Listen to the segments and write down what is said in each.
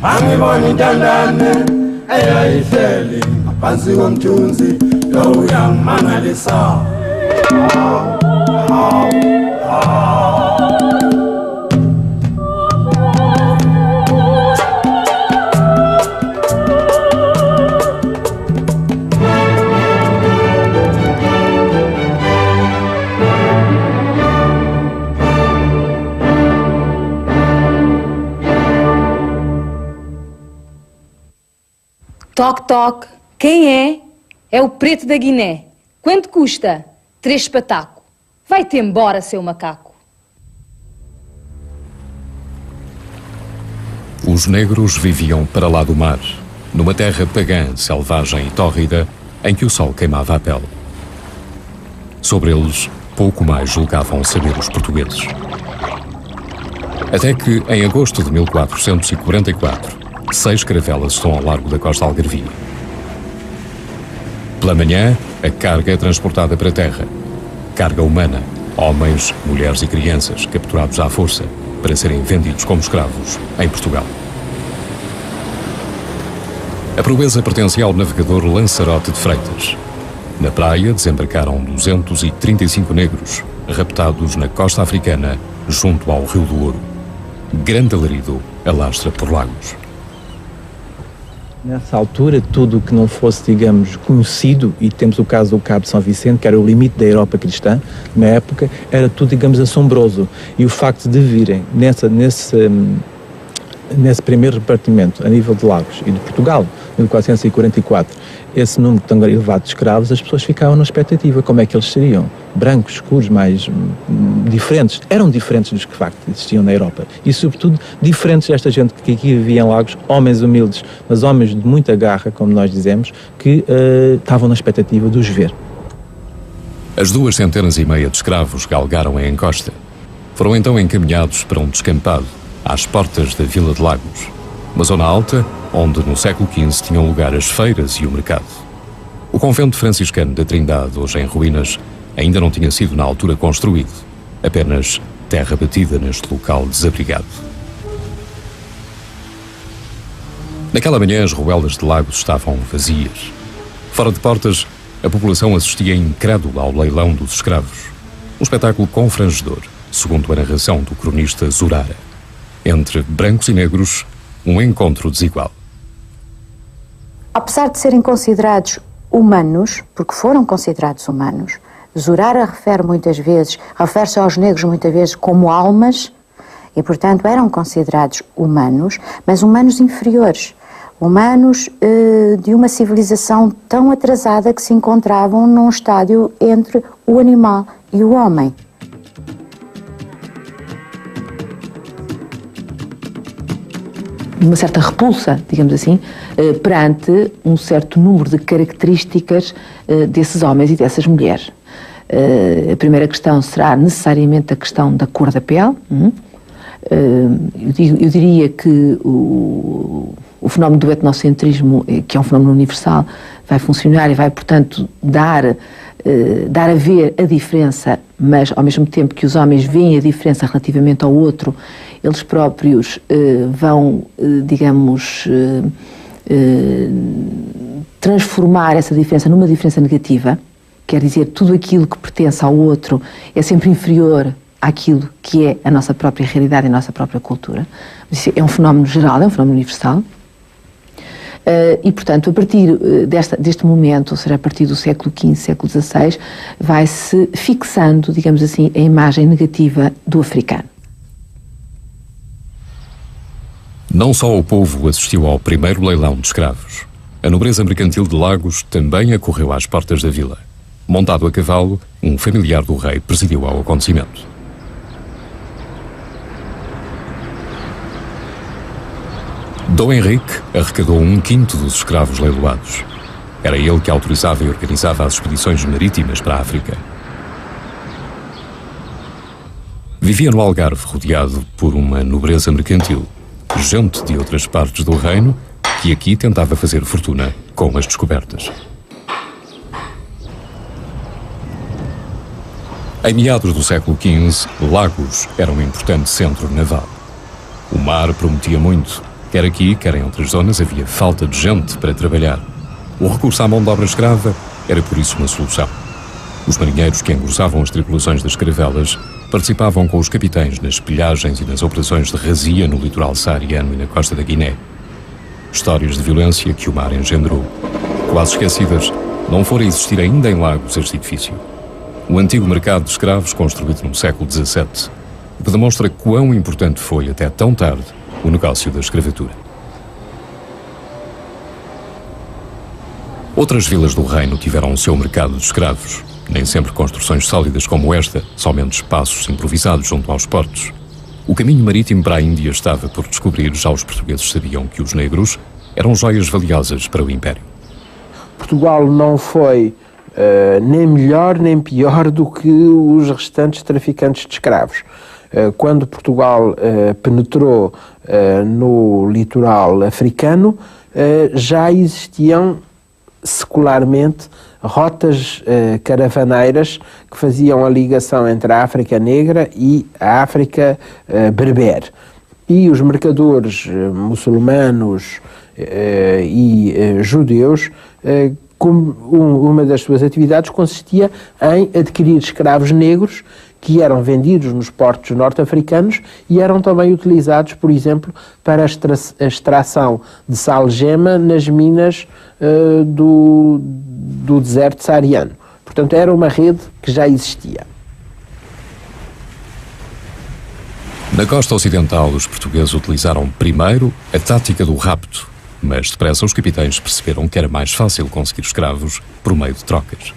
angibona intandane eyayihleli ngaphansi komthunzi lo uyangimangalisa. Toque, toque. Quem é? É o preto da Guiné. Quanto custa? 3 pataco. Vai-te embora, seu macaco. Os negros viviam para lá do mar, numa terra pagã, selvagem e tórrida, em que o sol queimava a pele. Sobre eles, pouco mais julgavam saber os portugueses. Até que, em agosto de 1444, 6 caravelas estão ao largo da costa algarvia. Pela manhã, a carga é transportada para a terra. Carga humana, homens, mulheres e crianças capturados à força para serem vendidos como escravos em Portugal. A proeza pertencia ao navegador Lançarote de Freitas. Na praia desembarcaram 235 negros, raptados na costa africana, junto ao Rio do Ouro. Grande alarido alastra por Lagos. Nessa altura, tudo o que não fosse, digamos, conhecido, e temos o caso do Cabo de São Vicente, que era o limite da Europa cristã, na época, era tudo, digamos, assombroso. E o facto de virem nesse primeiro repartimento, a nível de Lagos e de Portugal, em 1444, esse número tão elevado de escravos, as pessoas ficavam na expectativa. Como é que eles seriam? Brancos, escuros, mais diferentes. Eram diferentes dos que, de facto, existiam na Europa. E, sobretudo, diferentes desta gente que aqui vivia em Lagos, homens humildes, mas homens de muita garra, como nós dizemos, que estavam na expectativa de os ver. As 200 e meia de escravos galgaram em encosta. Foram então encaminhados para um descampado, às portas da Vila de Lagos, uma zona alta, onde no século XV tinham lugar as feiras e o mercado. O convento franciscano da Trindade, hoje em ruínas, ainda não tinha sido na altura construído, apenas terra batida neste local desabrigado. Naquela manhã as ruelas de Lagos estavam vazias. Fora de portas, a população assistia incrédula ao leilão dos escravos. Um espetáculo confrangedor, segundo a narração do cronista Zurara. Entre brancos e negros, um encontro desigual. Apesar de serem considerados humanos, porque foram considerados humanos, Zurara refere-se aos negros muitas vezes como almas, e portanto eram considerados humanos, mas humanos inferiores, humanos de uma civilização tão atrasada que se encontravam num estádio entre o animal e o homem. Uma certa repulsa, digamos assim, perante um certo número de características desses homens e dessas mulheres. A primeira questão será necessariamente a questão da cor da pele. Eu diria que o fenómeno do etnocentrismo, que é um fenómeno universal, vai funcionar e vai, portanto, dar a ver a diferença, mas ao mesmo tempo que os homens veem a diferença relativamente ao outro, eles próprios vão, digamos, transformar essa diferença numa diferença negativa, quer dizer, tudo aquilo que pertence ao outro é sempre inferior àquilo que é a nossa própria realidade e a nossa própria cultura. Isso é um fenómeno geral, é um fenómeno universal. E, portanto, a partir deste momento, ou seja, a partir do século XV, século XVI, vai-se fixando, digamos assim, a imagem negativa do africano. Não só o povo assistiu ao primeiro leilão de escravos. A nobreza mercantil de Lagos também acorreu às portas da vila. Montado a cavalo, um familiar do rei presidiu ao acontecimento. Dom Henrique arrecadou 1/5 dos escravos leiloados. Era ele que autorizava e organizava as expedições marítimas para a África. Vivia no Algarve rodeado por uma nobreza mercantil, gente de outras partes do reino que aqui tentava fazer fortuna com as descobertas. Em meados do século XV, Lagos era um importante centro naval. O mar prometia muito Quer aqui, quer em outras zonas, havia falta de gente para trabalhar. O recurso à mão de obra escrava era por isso uma solução. Os marinheiros que engrossavam as tripulações das caravelas participavam com os capitães nas pilhagens e nas operações de razia no litoral saariano e na costa da Guiné. Histórias de violência que o mar engendrou. Quase esquecidas, não fora existir ainda em Lagos este edifício. O antigo mercado de escravos, construído no século XVII, o que demonstra quão importante foi, até tão tarde, o negócio da escravatura. Outras vilas do reino tiveram o seu mercado de escravos. Nem sempre construções sólidas como esta, somente espaços improvisados junto aos portos. O caminho marítimo para a Índia estava por descobrir, já os portugueses sabiam que os negros eram joias valiosas para o Império. Portugal não foi nem melhor nem pior do que os restantes traficantes de escravos. Quando Portugal penetrou no litoral africano, já existiam secularmente rotas caravaneiras que faziam a ligação entre a África Negra e a África Berber. E os mercadores muçulmanos e judeus, uma das suas atividades consistia em adquirir escravos negros que eram vendidos nos portos norte-africanos e eram também utilizados, por exemplo, para a extração de sal-gema nas minas do deserto saariano. Portanto, era uma rede que já existia. Na costa ocidental, os portugueses utilizaram primeiro a tática do rapto, mas depressa os capitães perceberam que era mais fácil conseguir escravos por meio de trocas.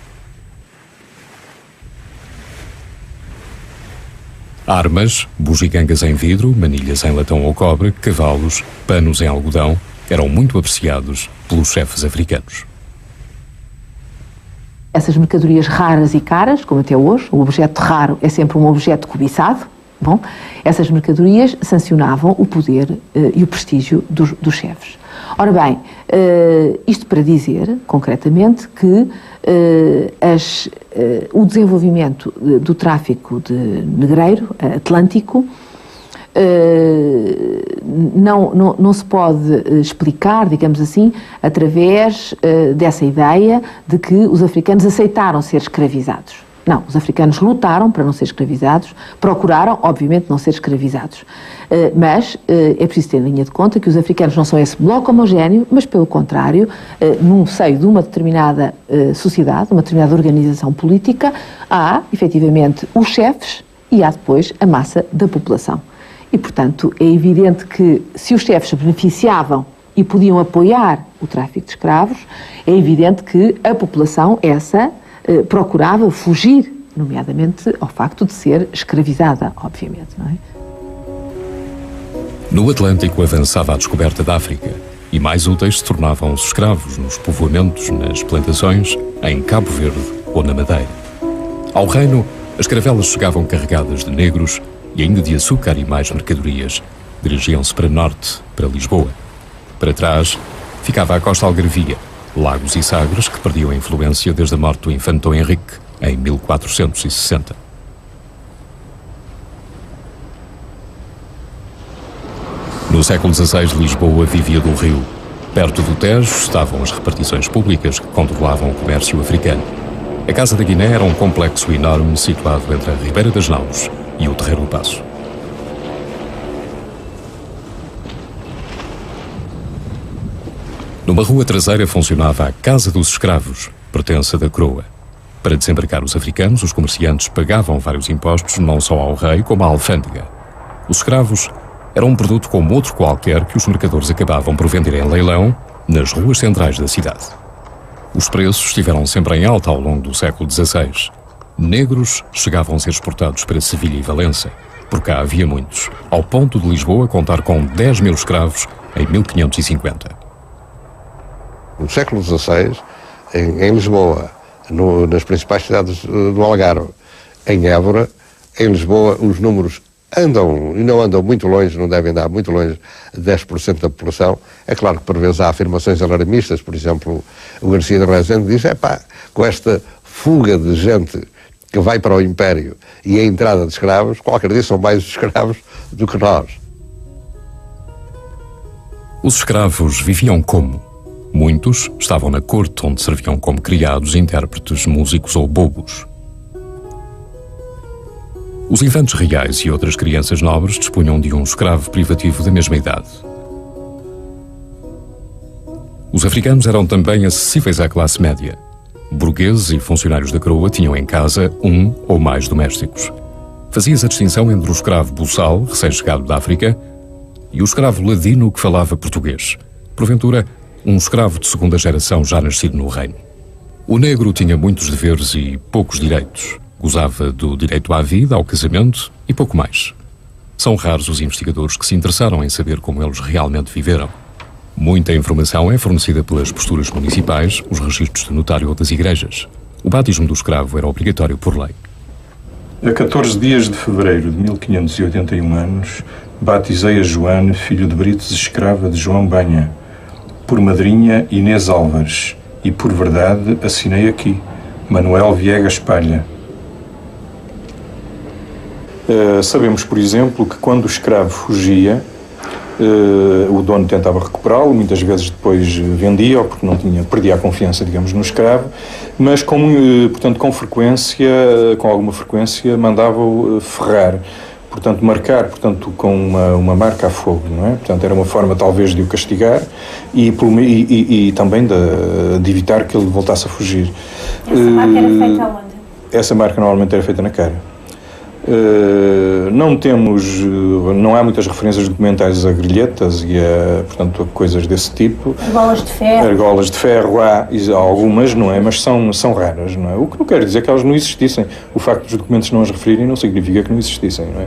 Armas, bugigangas em vidro, manilhas em latão ou cobre, cavalos, panos em algodão eram muito apreciados pelos chefes africanos. Essas mercadorias raras e caras, como até hoje, o objeto raro é sempre um objeto cobiçado. Bom, essas mercadorias sancionavam o poder e o prestígio dos chefes. Ora bem, isto para dizer, concretamente, que o desenvolvimento do tráfico de negreiro atlântico não se pode explicar, digamos assim, através dessa ideia de que os africanos aceitaram ser escravizados. Não, os africanos lutaram para não ser escravizados, procuraram, obviamente, não ser escravizados. Mas é preciso ter em linha de conta que os africanos não são esse bloco homogéneo, mas, pelo contrário, num seio de uma determinada sociedade, uma determinada organização política, há, efetivamente, os chefes e há depois a massa da população. E, portanto, é evidente que se os chefes se beneficiavam e podiam apoiar o tráfico de escravos, é evidente que a população, procurava fugir, nomeadamente ao facto de ser escravizada, obviamente, não é? No Atlântico avançava a descoberta da África e mais úteis se tornavam os escravos nos povoamentos, nas plantações, em Cabo Verde ou na Madeira. Ao reino, as caravelas chegavam carregadas de negros e ainda de açúcar e mais mercadorias. Dirigiam-se para norte, para Lisboa. Para trás, ficava a costa algarvia, Lagos e Sagres, que perdiam a influência desde a morte do infante Dom Henrique, em 1460. No século XVI, Lisboa vivia do rio. Perto do Tejo estavam as repartições públicas que controlavam o comércio africano. A Casa da Guiné era um complexo enorme situado entre a Ribeira das Naus e o Terreiro do Paço. Numa rua traseira funcionava a Casa dos Escravos, pertença da coroa. Para desembarcar os africanos, os comerciantes pagavam vários impostos não só ao rei como à alfândega. Os escravos eram um produto como outro qualquer que os mercadores acabavam por vender em leilão nas ruas centrais da cidade. Os preços estiveram sempre em alta ao longo do século XVI. Negros chegavam a ser exportados para Sevilha e Valença. Por cá havia muitos, ao ponto de Lisboa contar com 10 mil escravos em 1550. No século XVI, em Lisboa, nas principais cidades do Algarve, em Évora, em Lisboa, os números andam, e não andam muito longe, não devem andar muito longe de 10% da população. É claro que por vezes há afirmações alarmistas, por exemplo, o Garcia de Rezende diz, com esta fuga de gente que vai para o Império e a entrada de escravos, qualquer dia são mais os escravos do que nós. Os escravos viviam como? Muitos estavam na corte, onde serviam como criados, intérpretes, músicos ou bobos. Os infantes reais e outras crianças nobres dispunham de um escravo privativo da mesma idade. Os africanos eram também acessíveis à classe média. Burgueses e funcionários da coroa tinham em casa um ou mais domésticos. Fazia-se a distinção entre o escravo buçal, recém-chegado da África, e o escravo ladino que falava português. Porventura, um escravo de segunda geração já nascido no reino. O negro tinha muitos deveres e poucos direitos. Gozava do direito à vida, ao casamento e pouco mais. São raros os investigadores que se interessaram em saber como eles realmente viveram. Muita informação é fornecida pelas posturas municipais, os registros de notário ou das igrejas. O batismo do escravo era obrigatório por lei. A 14 dias de fevereiro de 1581 anos, batizei a Joane, filho de Brites, escrava de João Banha, por madrinha Inês Álvares, e por verdade assinei aqui, Manuel Viegas Palha. Sabemos, por exemplo, que quando o escravo fugia, o dono tentava recuperá-lo, muitas vezes depois vendia-o porque não tinha, perdia a confiança, digamos, no escravo, mas portanto, com alguma frequência mandava-o ferrar, portanto, marcar, portanto, com uma marca a fogo, não é? Portanto, era uma forma talvez de o castigar e também de evitar que ele voltasse a fugir. Essa marca era feita aonde? Essa marca normalmente era feita na cara. Não há muitas referências documentais a grilhetas e portanto, a coisas desse tipo. Argolas de ferro. Argolas de ferro há algumas, não é? Mas são raras, não é? O que não quer dizer que elas não existissem. O facto dos documentos não as referirem não significa que não existissem, não é?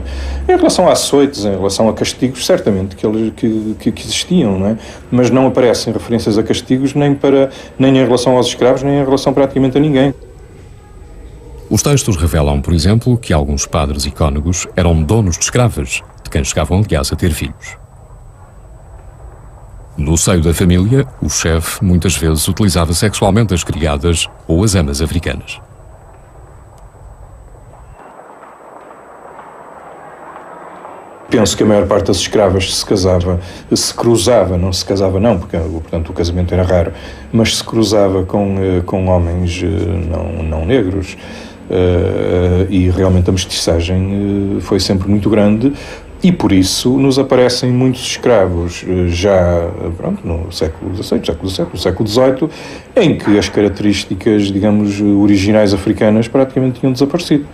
Em relação a açoites, em relação a castigos, certamente que existiam, não é? Mas não aparecem referências a castigos nem em relação aos escravos, nem em relação praticamente a ninguém. Os textos revelam, por exemplo, que alguns padres e cônegos eram donos de escravas, de quem chegavam, aliás, a ter filhos. No seio da família, o chefe muitas vezes utilizava sexualmente as criadas ou as amas africanas. Penso que a maior parte das escravas se cruzava, não se casava não, porque portanto, o casamento era raro, mas se cruzava com homens não negros. E realmente a mestiçagem foi sempre muito grande e por isso nos aparecem muitos escravos já no século XVII, no século XVIII, em que as características, digamos, originais africanas praticamente tinham desaparecido.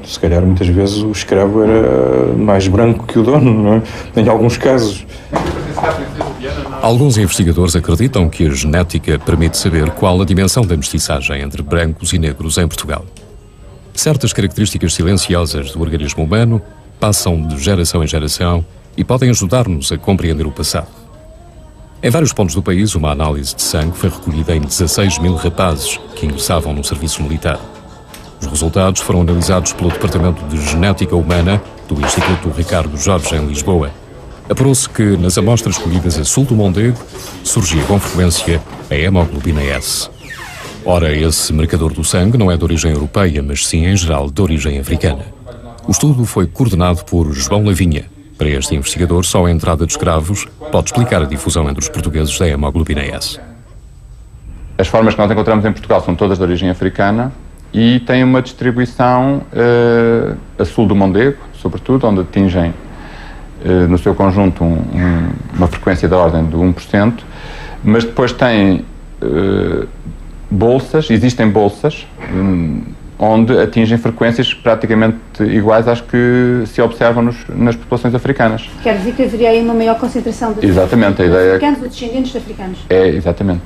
Se calhar muitas vezes o escravo era mais branco que o dono, não é? Em alguns casos. Alguns investigadores acreditam que a genética permite saber qual a dimensão da mestiçagem entre brancos e negros em Portugal. Certas características silenciosas do organismo humano passam de geração em geração e podem ajudar-nos a compreender o passado. Em vários pontos do país, uma análise de sangue foi recolhida em 16 mil rapazes que ingressavam no serviço militar. Os resultados foram analisados pelo Departamento de Genética Humana do Instituto Ricardo Jorge, em Lisboa. Apurou-se que, nas amostras colhidas a sul do Mondego, surgia com frequência a hemoglobina S. Ora, esse marcador do sangue não é de origem europeia, mas sim, em geral, de origem africana. O estudo foi coordenado por João Lavinha. Para este investigador, só a entrada de escravos pode explicar a difusão entre os portugueses da hemoglobina S. As formas que nós encontramos em Portugal são todas de origem africana e têm uma distribuição a sul do Mondego, sobretudo, onde atingem no seu conjunto uma frequência da ordem de 1%, mas depois têm existem bolsas onde atingem frequências praticamente iguais às que se observam nas populações africanas. Quer dizer que haveria aí uma maior concentração de exatamente, a ideia africanos ou descendentes de africanos? Exatamente.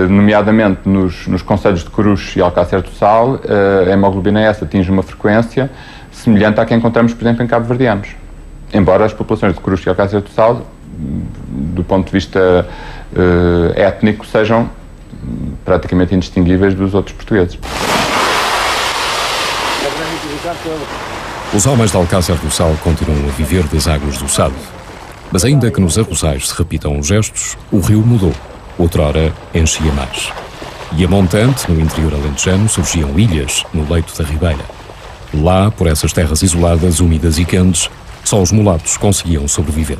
Nomeadamente nos concelhos de Coruche e Alcácer do Sal, a hemoglobina S atinge uma frequência semelhante à que encontramos, por exemplo, em cabo-verdianos. Embora as populações de Coruche e Alcácer do Sal, do ponto de vista étnico, sejam praticamente indistinguíveis dos outros portugueses. Os homens de Alcácer do Sal continuam a viver das águas do Sado. Mas ainda que nos arrozais se repitam os gestos, o rio mudou. Outrora enchia mais. E a montante, no interior alentejano, surgiam ilhas no leito da ribeira. Lá, por essas terras isoladas, úmidas e quentes, só os mulatos conseguiam sobreviver.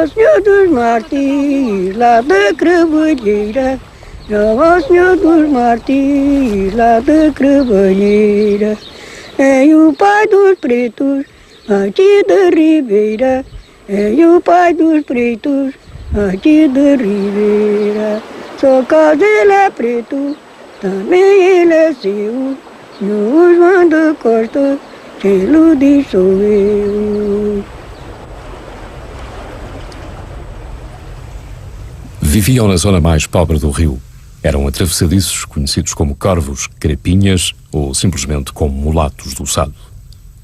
ó Senhor dos Martins, lá da Cravalheira. Ó Senhor dos Martins, lá da Cravalheira. É o Pai dos Pretos, aqui da Ribeira. É o Pai dos Pretos, aqui da Ribeira. Só caso ele é preto, também ele é seu. Senhor João da Costa, quem ilude sou eu. Viviam na zona mais pobre do rio. Eram atravessadiços conhecidos como corvos, carapinhas ou simplesmente como mulatos do Sado.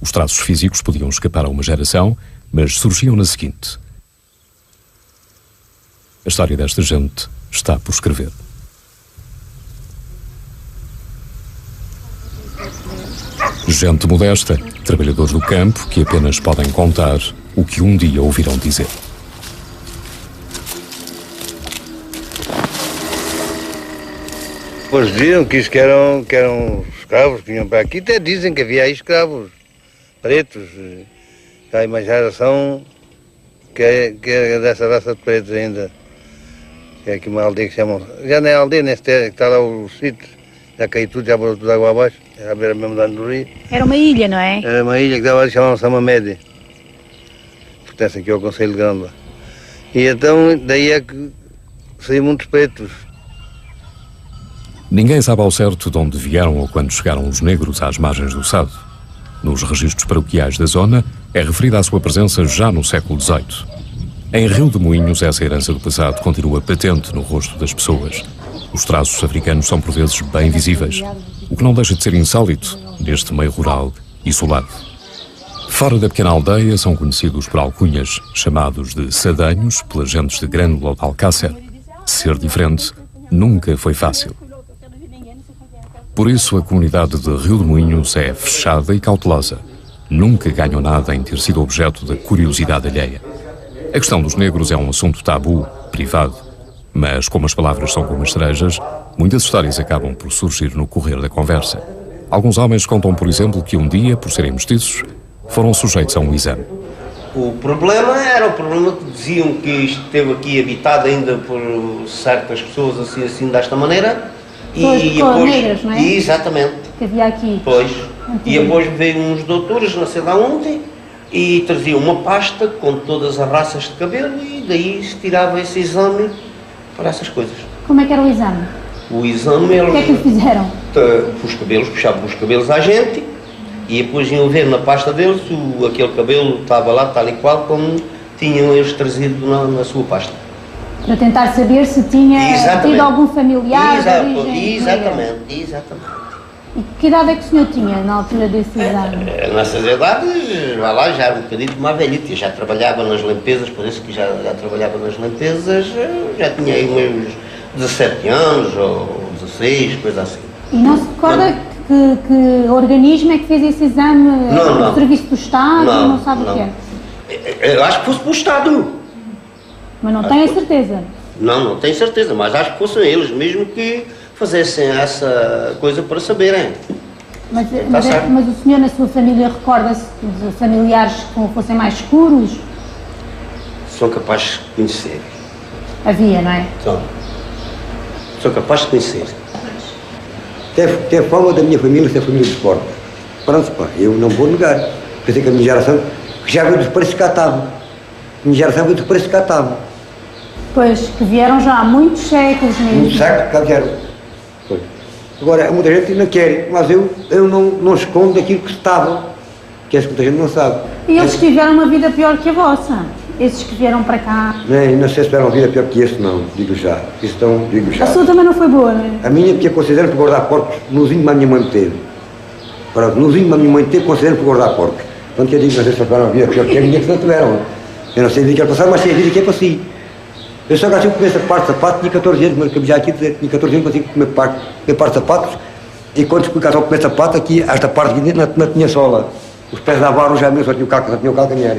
Os traços físicos podiam escapar a uma geração, mas surgiam na seguinte. A história desta gente está por escrever. Gente modesta, trabalhadores do campo que apenas podem contar o que um dia ouviram dizer. Pois diziam que isto que eram escravos que vinham para aqui, até dizem que havia aí escravos pretos. Há uma geração que é dessa raça de pretos ainda. Que é aqui uma aldeia que se chama. Já não é aldeia, nem sequer, que está lá o sítio. Já caiu tudo, já botou tudo água abaixo. À beira mesmo do rio. Era uma ilha, não é? Era uma ilha que estava ali, chamava-se Samamédia. Pertence aqui ao Conselho de Grândola. E então, daí é que saíram muitos pretos. Ninguém sabe ao certo de onde vieram ou quando chegaram os negros às margens do Sado. Nos registros paroquiais da zona, é referida a sua presença já no século XVIII. Em Rio de Moinhos, essa herança do passado continua patente no rosto das pessoas. Os traços africanos são por vezes bem visíveis, o que não deixa de ser insólito neste meio rural isolado. Fora da pequena aldeia são conhecidos por alcunhas chamados de sadanhos pelas gentes de Grândola ou de Alcácer. Ser diferente nunca foi fácil. Por isso a comunidade de Rio de Moinhos é fechada e cautelosa. Nunca ganham nada em ter sido objeto da curiosidade alheia. A questão dos negros é um assunto tabu, privado. Mas, como as palavras são como as cerejas, muitas histórias acabam por surgir no correr da conversa. Alguns homens contam, por exemplo, que um dia, por serem mestiços, foram sujeitos a um exame. O problema era o problema que diziam que isto esteve aqui habitado ainda por certas pessoas assim desta maneira. E depois, negras, não é? Exatamente. Que havia aqui. Pois. E depois veio uns doutores, não sei de onde, e traziam uma pasta com todas as raças de cabelo e daí se tirava esse exame para essas coisas. Como é que era o exame? O exame, eles... O que é que lhe fizeram? Os cabelos, puxavam os cabelos à gente e depois iam ver na pasta deles aquele cabelo estava lá tal e qual como tinham eles trazido na sua pasta. Para tentar saber se tinha tido algum familiar de origem Exatamente. E que idade é que o senhor tinha na altura desse exame? Nessas idades, vai lá, já era um bocadinho mais velhito, já trabalhava nas limpezas, por isso que já trabalhava nas limpezas, já tinha aí meus 17 anos ou 16, coisa assim. E não se recorda que organismo é que fez esse exame? Não. O Serviço do Estado? Não sabe o que é? Eu acho que fosse para o Estado. Mas não tem a certeza? Não tenho certeza, mas acho que fossem eles mesmo que fizessem essa coisa para saberem. Mas o senhor na sua família recorda-se de familiares que fossem mais escuros? Sou capaz de conhecer. Havia, não é? Sou capaz de conhecer. Tem fama da minha família ser família de porcos. Pronto, pá, eu não vou negar. Pensei que a minha geração, que já veio dos preços que cá estavam. A minha geração veio dos preços que cá estavam. Pois, que vieram já há muitos séculos mesmo. Muitos séculos que cá vieram. Pois. Agora, muita gente não quer, mas eu não escondo aquilo que estava, que muita gente não sabe. E eles tiveram uma vida pior que a vossa? Esses que vieram para cá? Não sei se tiveram uma vida pior que esse, não, digo já. Digo já. A sua também não foi boa, não é? A minha, porque eu considero por guardar porcos, nozinho que a minha mãe me teve. Pronto, nozinho que a minha mãe teve, considero por guardar porcos. Portanto, eu digo, não sei se tiveram uma vida pior que a minha, que não tiveram. Eu não sei a vida que era passar, mas sei a vida que é para si. Eu só gastei comer essa parte de sapato, tinha 14 anos, mas acabei já aqui de dizer, tinha 14 anos, consigo comer parte de sapatos, e quando fui cá só comer sapato, aqui, esta parte aqui não tinha sola. Os pés da barra já mesmo, só tinha o calcanhar.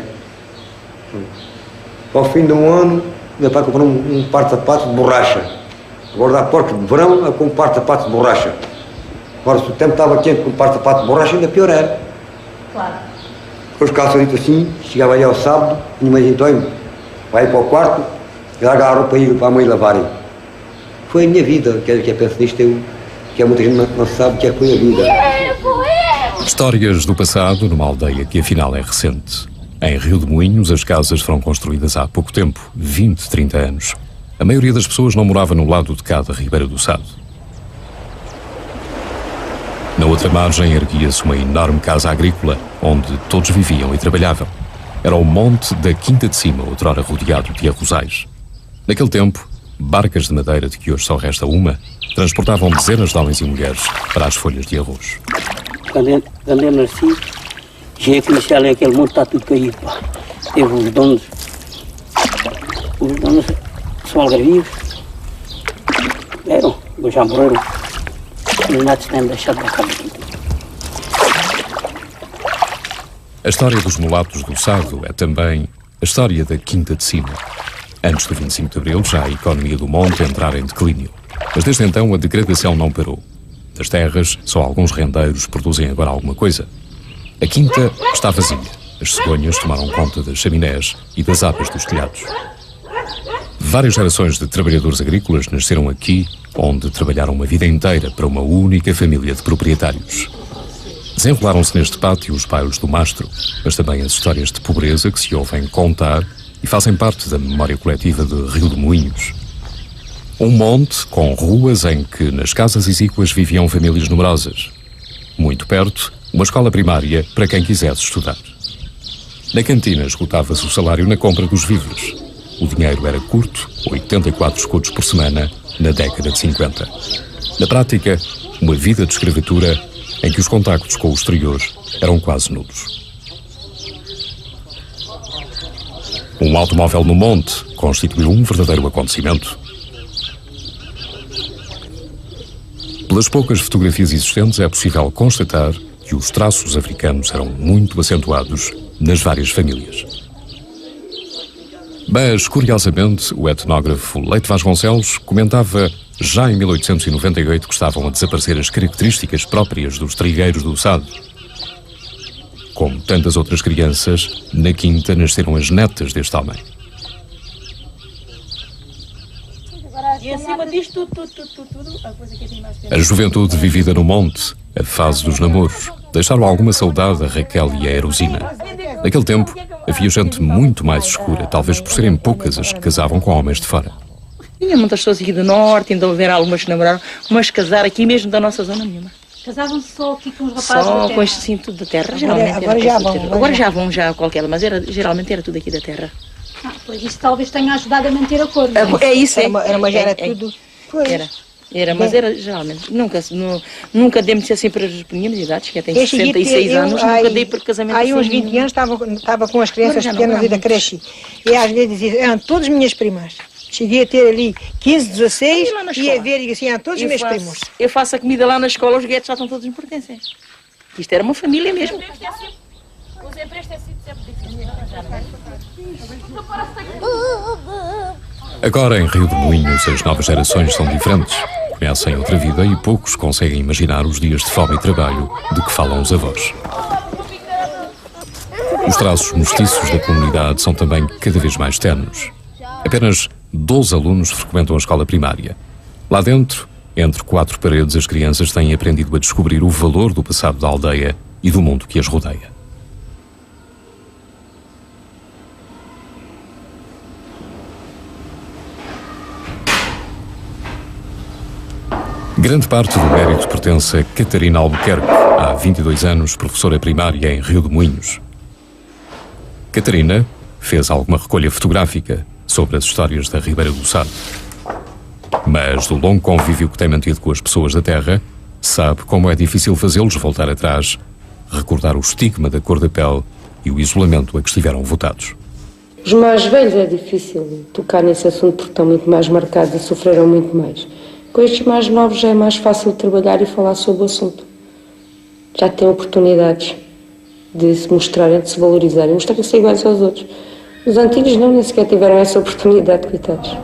Ao fim de um ano, meu pai comprou um par de sapatos de borracha. Guardar porcos de verão com um par de sapatos de borracha. Agora, se o tempo estava quente com um par de sapatos de borracha, ainda pior era. Claro. Com os calçaditos assim, chegava aí ao sábado, minha mãe dizia, vai para o quarto e larga a roupa para ir para a mãe lavarem. Foi a minha vida, que eu penso nisto, que muita gente não sabe que foi a vida. Histórias do passado numa aldeia que afinal é recente. Em Rio de Moinhos, as casas foram construídas há pouco tempo, 20, 30 anos. A maioria das pessoas não morava no lado de cá da Ribeira do Sado. Na outra margem erguia-se uma enorme casa agrícola, onde todos viviam e trabalhavam. Era o monte da Quinta de Cima, outrora rodeado de arrozais. Naquele tempo, barcas de madeira, de que hoje só resta uma, transportavam dezenas de homens e mulheres para as folhas de arroz. Quando eu nasci, já comecei ali aquele monte, está tudo caído, pá. Teve os donos são algarvios, já morreram. Os netos têm deixado para cá daqui. A história dos mulatos do Sado é também a história da Quinta de Cima. Antes do 25 de Abril, já a economia do monte entrara em declínio. Mas desde então a degradação não parou. Das terras, só alguns rendeiros produzem agora alguma coisa. A quinta está vazia. As cegonhas tomaram conta das chaminés e das abas dos telhados. Várias gerações de trabalhadores agrícolas nasceram aqui, onde trabalharam uma vida inteira para uma única família de proprietários. Desenrolaram-se neste pátio os bailes do mastro, mas também as histórias de pobreza que se ouvem contar e fazem parte da memória coletiva de Rio de Moinhos. Um monte com ruas em que nas casas exíguas viviam famílias numerosas. Muito perto, uma escola primária para quem quisesse estudar. Na cantina esgotava-se o salário na compra dos víveres. O dinheiro era curto, 84 escudos por semana, na década de 50. Na prática, uma vida de escravatura em que os contactos com o exterior eram quase nulos. Um automóvel no monte constituiu um verdadeiro acontecimento. Pelas poucas fotografias existentes é possível constatar que os traços africanos eram muito acentuados nas várias famílias. Mas, curiosamente, o etnógrafo Leite Vasconcelos comentava já em 1898 que estavam a desaparecer as características próprias dos trigueiros do Sado. Como tantas outras crianças, na quinta nasceram as netas deste homem. E acima disto tudo, a coisa que tem mais tempo. A juventude vivida no monte, a fase dos namoros, deixaram alguma saudade a Raquel e a Erosina. Naquele tempo, havia gente muito mais escura, talvez por serem poucas as que casavam com homens de fora. Tinha muitas pessoas aqui do norte, ainda houver algumas que namoraram, umas casaram aqui mesmo da nossa zona nenhuma. Casavam-se só aqui com os rapazes da terra? Só com este sim, tudo da terra. Agora já vão qualquer, mas geralmente era tudo aqui da terra. Pois isso talvez tenha ajudado a manter a cor. É isso, era tudo. Era, mas era geralmente. Nunca demos assim para as minhas idades, que já tenho 66 anos, nunca dei por casamento assim. Aí uns 20 anos estava com as crianças pequenas ali da creche. E às vezes diziam, eram todas minhas primas. Cheguei a ter ali 15, 16 e ia ver e assim, eram todos os meus primos. Eu faço a comida lá na escola, os guetos já estão todos em pertencem. Isto era uma família mesmo. Os empréstios têm sido sempre difíceis. Agora, em Rio de Moinhos, as novas gerações são diferentes. Conhecem outra vida e poucos conseguem imaginar os dias de fome e trabalho de que falam os avós. Os traços mestiços da comunidade são também cada vez mais tenues. Apenas 12 alunos frequentam a escola primária. Lá dentro, entre quatro paredes, as crianças têm aprendido a descobrir o valor do passado da aldeia e do mundo que as rodeia. Grande parte do mérito pertence a Catarina Albuquerque, há 22 anos, professora primária em Rio de Moinhos. Catarina fez alguma recolha fotográfica sobre as histórias da Ribeira do Sado. Mas do longo convívio que tem mantido com as pessoas da terra, sabe como é difícil fazê-los voltar atrás, recordar o estigma da cor da pele e o isolamento a que estiveram votados. Os mais velhos é difícil tocar nesse assunto porque estão muito mais marcados e sofreram muito mais. Com estes mais novos já é mais fácil trabalhar e falar sobre o assunto. Já têm oportunidades de se mostrarem, de se valorizarem, mostrarem-se iguais aos outros. Os antigos não, nem sequer tiveram essa oportunidade, coitados.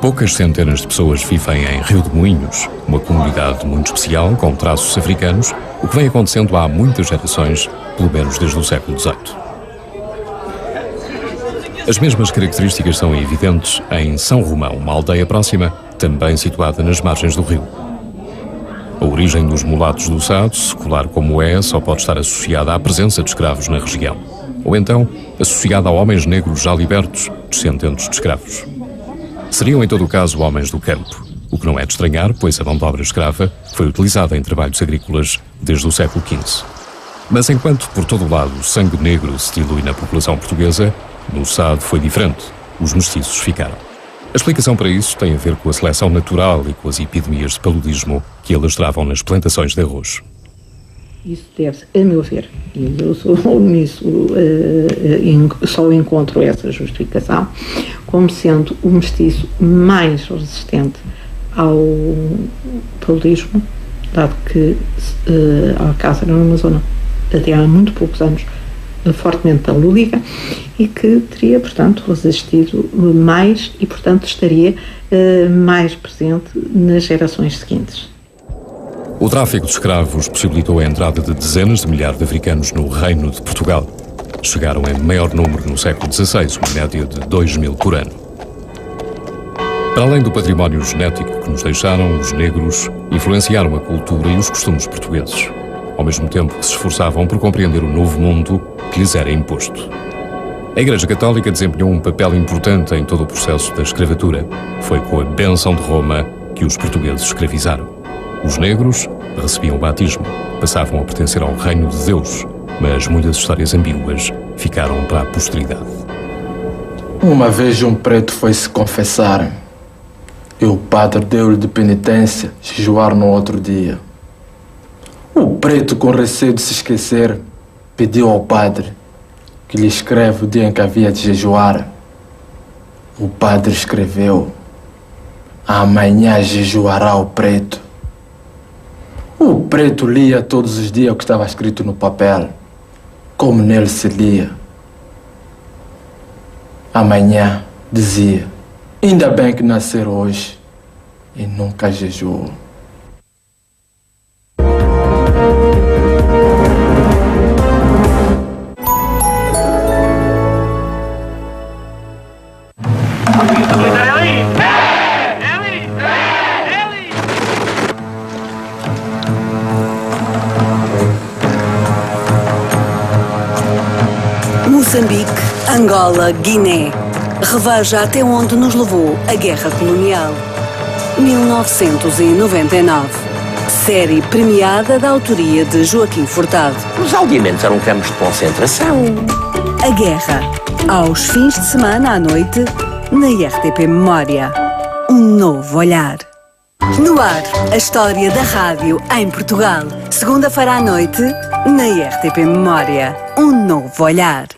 Poucas centenas de pessoas vivem em Rio de Moinhos, uma comunidade muito especial, com traços africanos, o que vem acontecendo há muitas gerações, pelo menos desde o século XVIII. As mesmas características são evidentes em São Romão, uma aldeia próxima, também situada nas margens do rio. A origem dos mulatos do Sado, secular como é, só pode estar associada à presença de escravos na região, ou então associada a homens negros já libertos, descendentes de escravos. Seriam, em todo o caso, homens do campo, o que não é de estranhar, pois a mão de obra escrava foi utilizada em trabalhos agrícolas desde o século XV. Mas enquanto por todo o lado o sangue negro se dilui na população portuguesa, no Sado foi diferente, os mestiços ficaram. A explicação para isso tem a ver com a seleção natural e com as epidemias de paludismo que alastravam nas plantações de arroz. Isso deve-se, a meu ver, e eu sou nisso, só encontro essa justificação, como sendo o mestiço mais resistente ao paludismo, dado que a Alcácer era uma zona, até há muito poucos anos, fortemente palúdica e que teria, portanto, resistido mais e, portanto, estaria mais presente nas gerações seguintes. O tráfico de escravos possibilitou a entrada de dezenas de milhares de africanos no Reino de Portugal. Chegaram em maior número no século XVI, uma média de 2.000 por ano. Para além do património genético que nos deixaram, os negros influenciaram a cultura e os costumes portugueses, ao mesmo tempo que se esforçavam por compreender o novo mundo que lhes era imposto. A Igreja Católica desempenhou um papel importante em todo o processo da escravatura. Foi com a bênção de Roma que os portugueses escravizaram. Os negros recebiam o batismo, passavam a pertencer ao reino de Deus, mas muitas histórias ambíguas ficaram para a posteridade. Uma vez um preto foi se confessar e o padre deu-lhe de penitência jejuar no outro dia. O preto, com receio de se esquecer, pediu ao padre que lhe escreve o dia em que havia de jejuar. O padre escreveu: amanhã jejuará o preto. O preto lia todos os dias o que estava escrito no papel, como nele se lia. Amanhã, dizia, ainda bem que nascer hoje e nunca jejuou. Moçambique, Angola, Guiné. Reveja até onde nos levou a Guerra Colonial. 1999. Série premiada da autoria de Joaquim Furtado. Os aldeamentos eram campos de concentração. A Guerra. Aos fins de semana à noite, na RTP Memória. Um novo olhar. No ar, a história da rádio em Portugal. Segunda-feira à noite, na RTP Memória. Um novo olhar.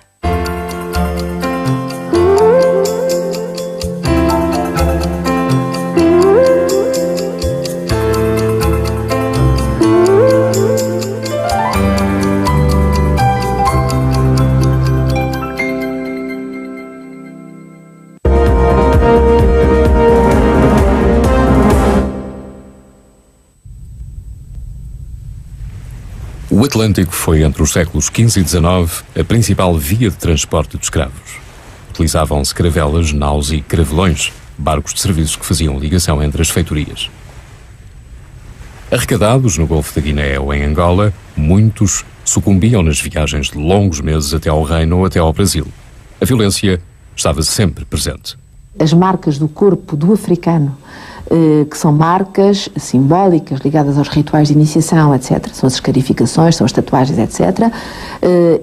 O Atlântico foi, entre os séculos XV e XIX, a principal via de transporte de escravos. Utilizavam-se caravelas, naus e caravelões, barcos de serviços que faziam ligação entre as feitorias. Arrecadados no Golfo da Guiné ou em Angola, muitos sucumbiam nas viagens de longos meses até ao Reino ou até ao Brasil. A violência estava sempre presente. As marcas do corpo do africano, que são marcas simbólicas ligadas aos rituais de iniciação, etc. São as escarificações, são as tatuagens, etc.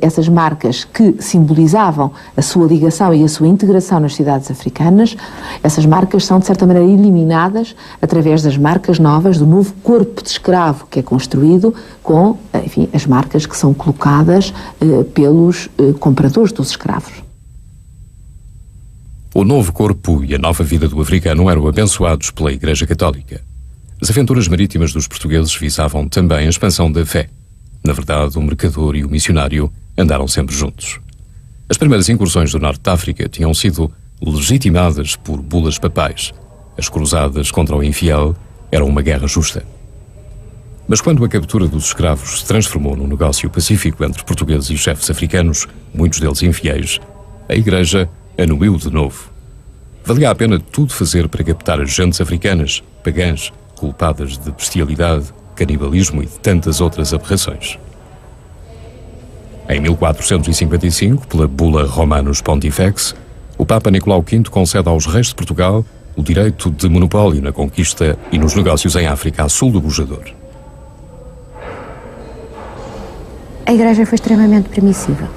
Essas marcas que simbolizavam a sua ligação e a sua integração nas cidades africanas, essas marcas são, de certa maneira, eliminadas através das marcas novas, do novo corpo de escravo que é construído com, enfim, as marcas que são colocadas pelos compradores dos escravos. O novo corpo e a nova vida do africano eram abençoados pela Igreja Católica. As aventuras marítimas dos portugueses visavam também a expansão da fé. Na verdade, o mercador e o missionário andaram sempre juntos. As primeiras incursões do Norte de África tinham sido legitimadas por bulas papais. As cruzadas contra o infiel eram uma guerra justa. Mas quando a captura dos escravos se transformou num negócio pacífico entre portugueses e chefes africanos, muitos deles infiéis, a Igreja anuiu de novo. Valia a pena tudo fazer para captar as gentes africanas, pagãs, culpadas de bestialidade, canibalismo e de tantas outras aberrações. Em 1455, pela Bula Romanus Pontifex, o Papa Nicolau V concede aos reis de Portugal o direito de monopólio na conquista e nos negócios em África, a sul do Bujador. A Igreja foi extremamente permissiva.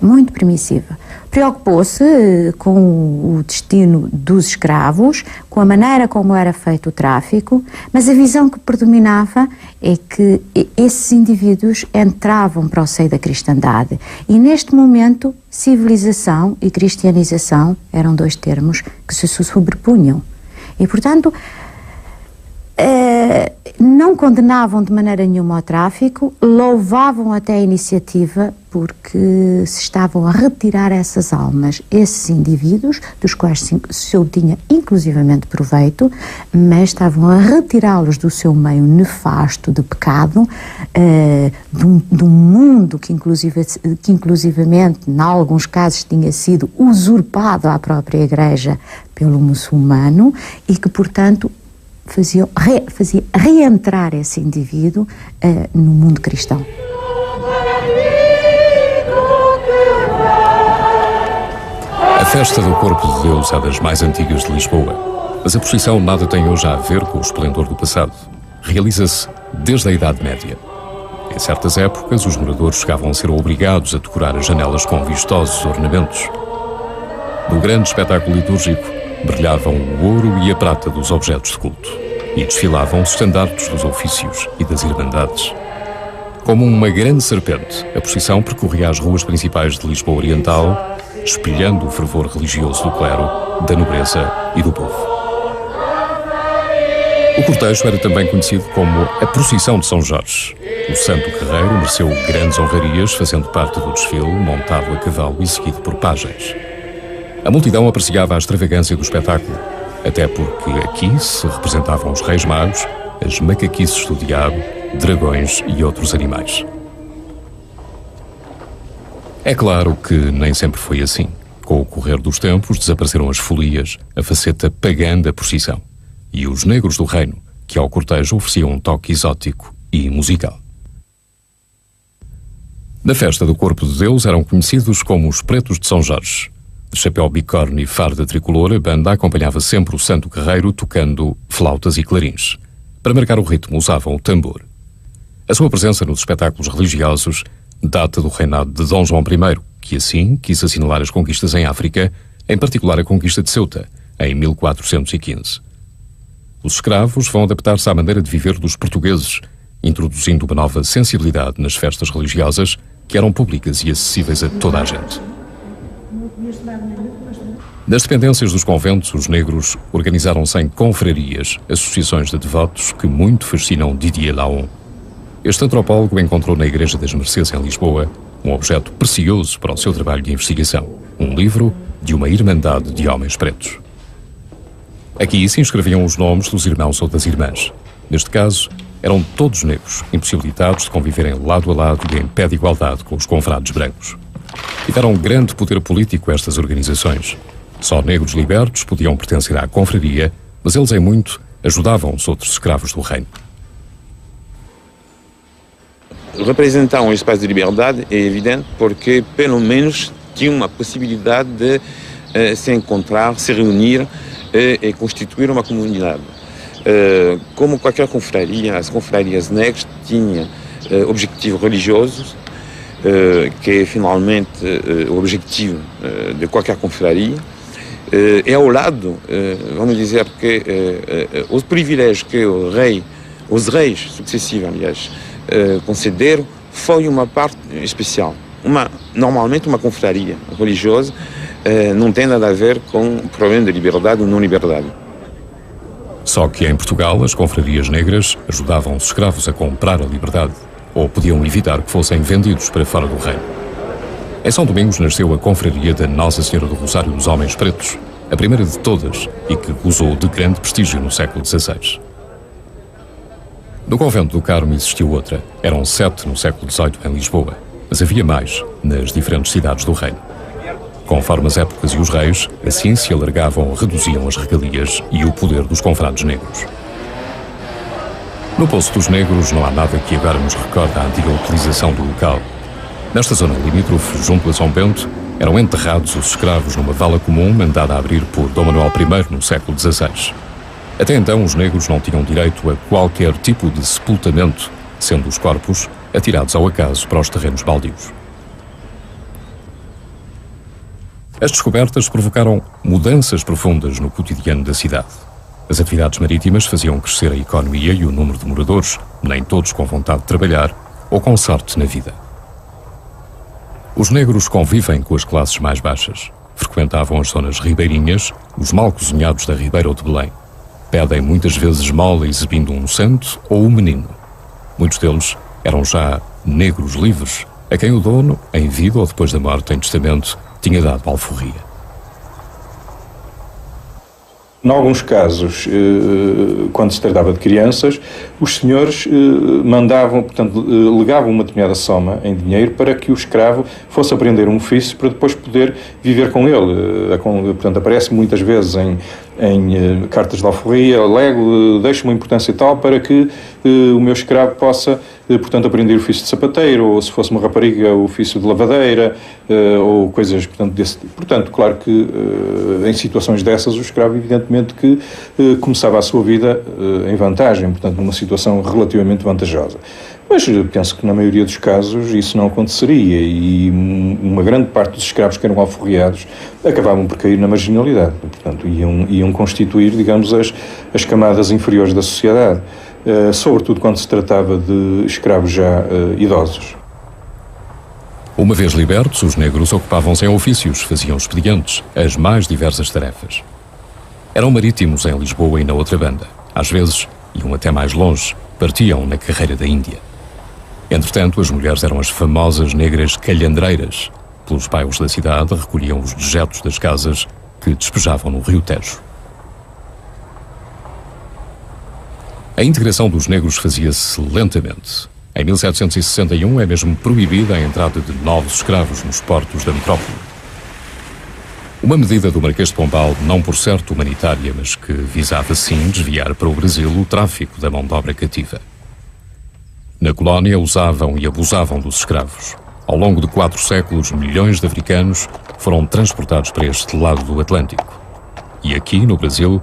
Muito permissiva. Preocupou-se com o destino dos escravos, com a maneira como era feito o tráfico, mas a visão que predominava é que esses indivíduos entravam para o seio da cristandade. E neste momento, civilização e cristianização eram dois termos que se sobrepunham. E, portanto, não condenavam de maneira nenhuma o tráfico, louvavam até a iniciativa porque se estavam a retirar essas almas, esses indivíduos, dos quais se obtinha inclusivamente proveito, mas estavam a retirá-los do seu meio nefasto de pecado, de um mundo que inclusivamente, em alguns casos, tinha sido usurpado à própria Igreja pelo muçulmano e que, portanto, fazia reentrar esse indivíduo no mundo cristão. A festa do Corpo de Deus é das mais antigas de Lisboa, mas a procissão nada tem hoje a ver com o esplendor do passado. Realiza-se desde a Idade Média. Em certas épocas, os moradores chegavam a ser obrigados a decorar as janelas com vistosos ornamentos. No grande espetáculo litúrgico, brilhavam o ouro e a prata dos objetos de culto e desfilavam os estandartes dos ofícios e das irmandades. Como uma grande serpente, a procissão percorria as ruas principais de Lisboa Oriental, espelhando o fervor religioso do clero, da nobreza e do povo. O cortejo era também conhecido como a Procissão de São Jorge. O santo guerreiro mereceu grandes honrarias, fazendo parte do desfile, montado a cavalo e seguido por pajens. A multidão apreciava a extravagância do espetáculo, até porque aqui se representavam os reis magos, as macaquices do diabo, dragões e outros animais. É claro que nem sempre foi assim. Com o correr dos tempos desapareceram as folias, a faceta pagã da procissão, e os negros do reino, que ao cortejo ofereciam um toque exótico e musical. Na festa do Corpo de Deus eram conhecidos como os Pretos de São Jorge. De chapéu bicórnio e farda tricolor, a banda acompanhava sempre o santo guerreiro tocando flautas e clarins. Para marcar o ritmo usavam o tambor. A sua presença nos espetáculos religiosos data do reinado de Dom João I, que assim quis assinalar as conquistas em África, em particular a conquista de Ceuta, em 1415. Os escravos vão adaptar-se à maneira de viver dos portugueses, introduzindo uma nova sensibilidade nas festas religiosas que eram públicas e acessíveis a toda a gente. Nas dependências dos conventos, os negros organizaram-se em confrarias, associações de devotos que muito fascinam Didier Laon. Este antropólogo encontrou na Igreja das Mercês, em Lisboa, um objeto precioso para o seu trabalho de investigação, um livro de uma irmandade de homens pretos. Aqui se inscreviam os nomes dos irmãos ou das irmãs. Neste caso, eram todos negros, impossibilitados de conviverem lado a lado e em pé de igualdade com os confrades brancos. Tiveram um grande poder político estas organizações. Só negros libertos podiam pertencer à confraria, mas eles em muito ajudavam os outros escravos do reino. Representar um espaço de liberdade é evidente porque, pelo menos, tinha uma possibilidade de se encontrar, se reunir e constituir uma comunidade. Como qualquer confraria, as confrarias negras tinham objetivos religiosos, que é finalmente o objetivo de qualquer confraria. E ao lado, vamos dizer que os privilégios que os reis sucessivos, aliás, concederam, foi uma parte especial. Normalmente uma confraria religiosa não tem nada a ver com o problema de liberdade ou não liberdade. Só que em Portugal as confrarias negras ajudavam os escravos a comprar a liberdade, ou podiam evitar que fossem vendidos para fora do reino. Em São Domingos nasceu a confraria da Nossa Senhora do Rosário dos Homens Pretos, a primeira de todas e que gozou de grande prestígio no século XVI. No convento do Carmo existiu outra. Eram 7 no século XVIII em Lisboa, mas havia mais nas diferentes cidades do reino. Conforme as épocas e os reis, assim se alargavam ou reduziam as regalias e o poder dos confrades negros. No Poço dos Negros não há nada que agora nos recorde a antiga utilização do local. Nesta zona limítrofe, junto a São Bento, eram enterrados os escravos numa vala comum mandada a abrir por Dom Manuel I no século XVI. Até então, os negros não tinham direito a qualquer tipo de sepultamento, sendo os corpos atirados ao acaso para os terrenos baldios. As descobertas provocaram mudanças profundas no cotidiano da cidade. As atividades marítimas faziam crescer a economia e o número de moradores, nem todos com vontade de trabalhar ou com sorte na vida. Os negros convivem com as classes mais baixas. Frequentavam as zonas ribeirinhas, os mal cozinhados da Ribeira ou de Belém. Pedem muitas vezes esmola exibindo um santo ou um menino. Muitos deles eram já negros livres, a quem o dono, em vida ou depois da morte em testamento, tinha dado alforria. Em alguns casos, quando se tratava de crianças, os senhores mandavam, portanto, legavam uma determinada soma em dinheiro para que o escravo fosse aprender um ofício para depois poder viver com ele. Portanto, aparece muitas vezes em cartas de alforria, lego, deixo uma importância tal para que o meu escravo possa, portanto, aprender o ofício de sapateiro, ou se fosse uma rapariga, o ofício de lavadeira, ou coisas, portanto, desse tipo. Portanto, claro que em situações dessas o escravo, evidentemente, que começava a sua vida em vantagem, portanto, numa situação relativamente vantajosa. Mas penso que na maioria dos casos isso não aconteceria e uma grande parte dos escravos que eram alforriados acabavam por cair na marginalidade, portanto, iam constituir, digamos, as camadas inferiores da sociedade, sobretudo quando se tratava de escravos já idosos. Uma vez libertos, os negros ocupavam-se em ofícios, faziam expedientes, as mais diversas tarefas. Eram marítimos em Lisboa e na outra banda. Às vezes, iam até mais longe, partiam na carreira da Índia. Entretanto, as mulheres eram as famosas negras calhandreiras. Pelos bairros da cidade recolhiam os dejetos das casas que despejavam no Rio Tejo. A integração dos negros fazia-se lentamente. Em 1761 é mesmo proibida a entrada de novos escravos nos portos da metrópole. Uma medida do Marquês de Pombal, não por certo humanitária, mas que visava sim desviar para o Brasil o tráfico da mão de obra cativa. Na colónia usavam e abusavam dos escravos. Ao longo de 4 séculos, milhões de africanos foram transportados para este lado do Atlântico. E aqui, no Brasil,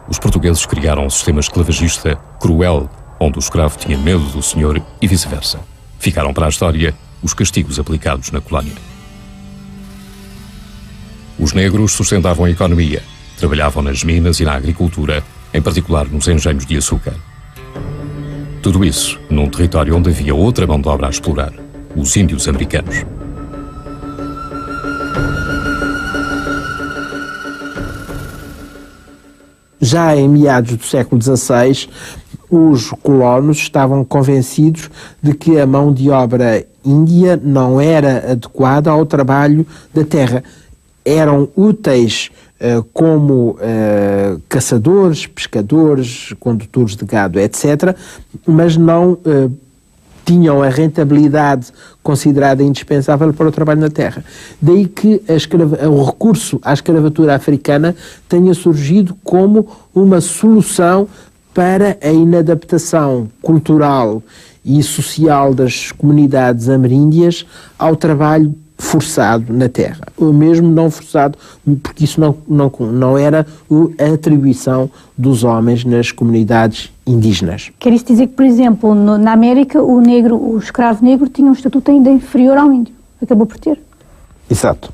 os portugueses criaram um sistema esclavagista cruel, onde o escravo tinha medo do senhor e vice-versa. Ficaram para a história os castigos aplicados na colónia. Os negros sustentavam a economia, trabalhavam nas minas e na agricultura, em particular nos engenhos de açúcar. Tudo isso num território onde havia outra mão de obra a explorar, os índios americanos. Já em meados do século XVI, os colonos estavam convencidos de que a mão de obra índia não era adequada ao trabalho da terra. Eram úteis como caçadores, pescadores, condutores de gado, etc., mas não tinham a rentabilidade considerada indispensável para o trabalho na terra. Daí que o recurso à escravatura africana tenha surgido como uma solução para a inadaptação cultural e social das comunidades ameríndias ao trabalho forçado na terra, ou mesmo não forçado, porque isso não era a atribuição dos homens nas comunidades indígenas. Quer isso dizer que, por exemplo, na América, o escravo negro tinha um estatuto ainda inferior ao índio? Acabou por ter? Exato.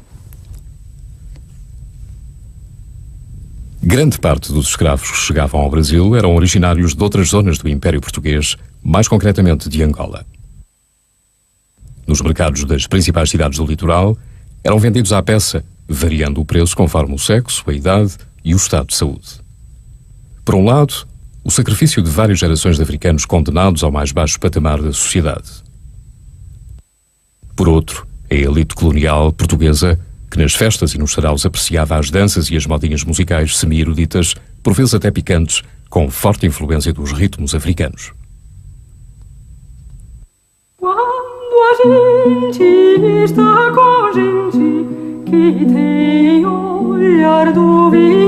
Grande parte dos escravos que chegavam ao Brasil eram originários de outras zonas do Império Português, mais concretamente de Angola. Nos mercados das principais cidades do litoral, eram vendidos à peça, variando o preço conforme o sexo, a idade e o estado de saúde. Por um lado, o sacrifício de várias gerações de africanos condenados ao mais baixo patamar da sociedade. Por outro, a elite colonial portuguesa, que nas festas e nos saraus apreciava as danças e as modinhas musicais semi-eruditas, por vezes até picantes, com forte influência dos ritmos africanos. Quando a gente está com gente que tem olhar duvidoso.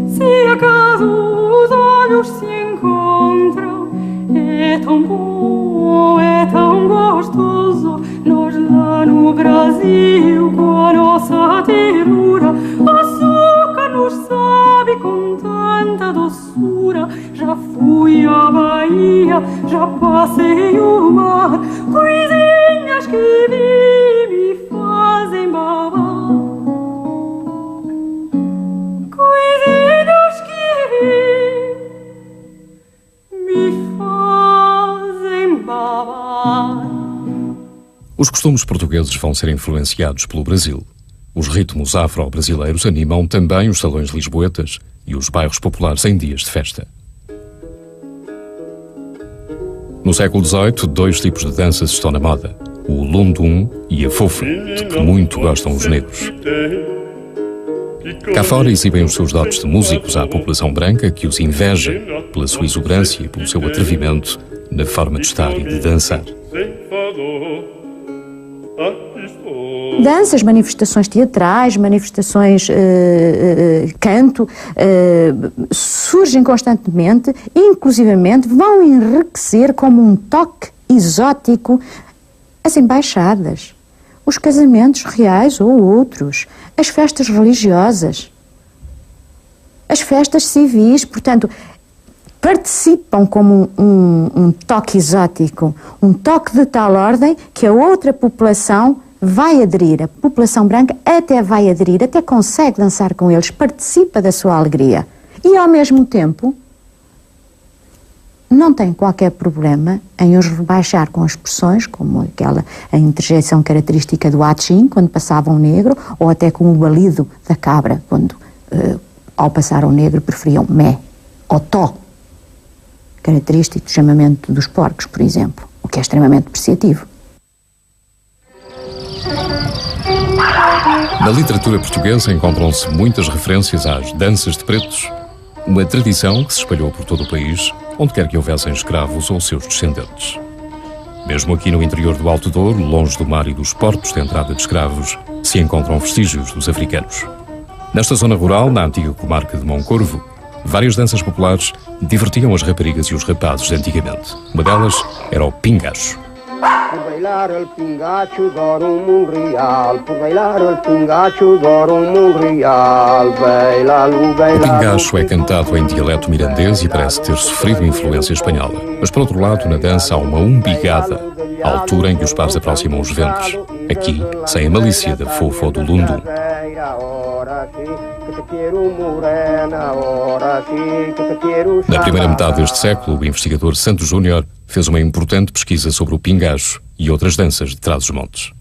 Se acaso os olhos se encontram, é tão bom, é tão gostoso. Nós lá no Brasil, com a nossa ternura, açúcar nos sabe com tanta doçura. Já fui à Bahia, já passei o mar, coisinhas que vi me fazem babar. Coisinhas que vi me fazem babar. Os costumes portugueses vão ser influenciados pelo Brasil. Os ritmos afro-brasileiros animam também os salões lisboetas e os bairros populares em dias de festa. No século XVIII, dois tipos de danças estão na moda: o lundum e a fofa, de que muito gostam os negros. Cá fora exibem os seus dotes de músicos à população branca, que os inveja pela sua exuberância e pelo seu atrevimento na forma de estar e de dançar. Danças, manifestações teatrais, manifestações canto, surgem constantemente e, inclusivamente, vão enriquecer como um toque exótico as embaixadas, os casamentos reais ou outros, as festas religiosas, as festas civis. Portanto, participam como um toque exótico, um toque de tal ordem que a outra população vai aderir, a população branca até vai aderir, até consegue dançar com eles, participa da sua alegria. E, ao mesmo tempo, não tem qualquer problema em os rebaixar com expressões como a interjeição característica do achim, quando passava um negro, ou até com o balido da cabra, quando, ao passar um negro, preferiam mé ou tó, característico do chamamento dos porcos, por exemplo, o que é extremamente apreciativo. Na literatura portuguesa encontram-se muitas referências às danças de pretos, uma tradição que se espalhou por todo o país, onde quer que houvessem escravos ou seus descendentes. Mesmo aqui no interior do Alto Douro, longe do mar e dos portos de entrada de escravos, se encontram vestígios dos africanos. Nesta zona rural, na antiga comarca de Moncorvo, várias danças populares divertiam as raparigas e os rapazes de antigamente. Uma delas era o pingacho. Por bailar el pingacho dar real, por bailar el pingacho dar real, bailalo, bailalo. O pingacho é cantado em dialeto mirandês e parece ter sofrido influência espanhola. Mas por outro lado, na dança há uma umbigada, à altura em que os pares aproximam os ventres. Aqui, sem a malícia da fofa ou do lundum. Na primeira metade deste século, o investigador Santos Júnior fez uma importante pesquisa sobre o pingacho e outras danças de Trás-os-Montes.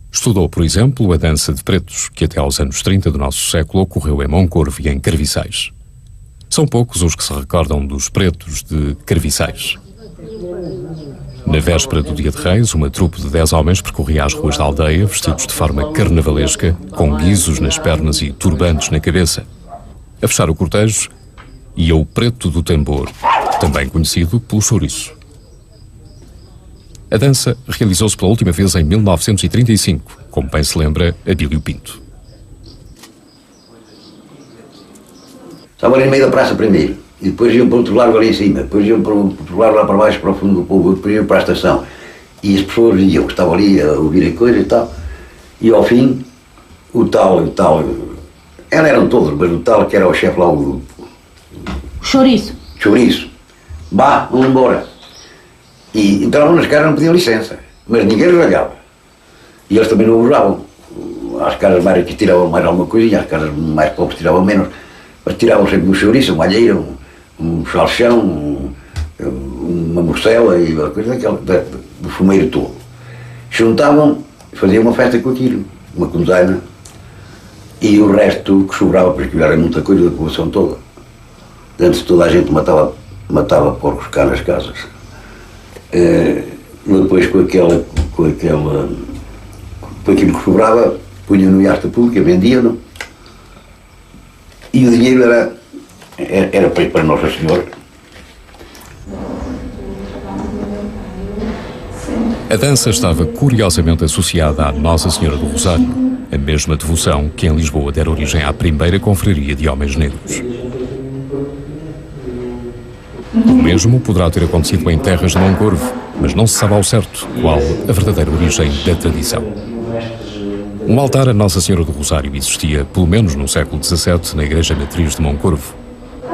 Estudou, por exemplo, a dança de pretos, que até aos anos 30 do nosso século ocorreu em Moncorvo e em Carviçais. São poucos os que se recordam dos pretos de Carviçais. Na véspera do Dia de Reis, uma trupe de 10 homens percorria as ruas da aldeia, vestidos de forma carnavalesca, com guizos nas pernas e turbantes na cabeça. A fechar o cortejo ia o preto do tambor, também conhecido pelo chouriço. A dança realizou-se pela última vez em 1935, como bem se lembra Abílio Pinto. Estavam ali no meio da praça primeiro, e depois iam para outro lado ali em cima, depois iam para outro lado lá para baixo, para o fundo do povo, depois iam para a estação. E as pessoas iam, que estavam ali a ouvir a coisa e tal, e ao fim, o tal, elas eram todos, mas o tal que era o chefe lá, o Chouriço. Vá, vamos embora. E entravam nas caras, não pediam licença, mas ninguém os olhava. E eles também não usavam. As caras mais que tiravam mais alguma coisinha, as caras mais pobres tiravam menos. Mas tiravam sempre um chouriço, uma alheira, um salchão, uma morcela e uma coisa daquela, do fumeiro todo. Juntavam, faziam uma festa com aquilo, uma conzaina, e o resto que sobrava, porque era muita coisa da população toda. Antes toda a gente matava porcos cá nas casas. Depois com aquilo que sobrava, punham no iasta pública, vendiam-no. E o dinheiro era para Nossa Senhora. A dança estava curiosamente associada à Nossa Senhora do Rosário, a mesma devoção que em Lisboa dera origem à primeira confraria de homens negros. O mesmo poderá ter acontecido em terras de Moncorvo, mas não se sabe ao certo qual a verdadeira origem da tradição. Um altar a Nossa Senhora do Rosário existia, pelo menos no século XVII, na Igreja Matriz de Moncorvo.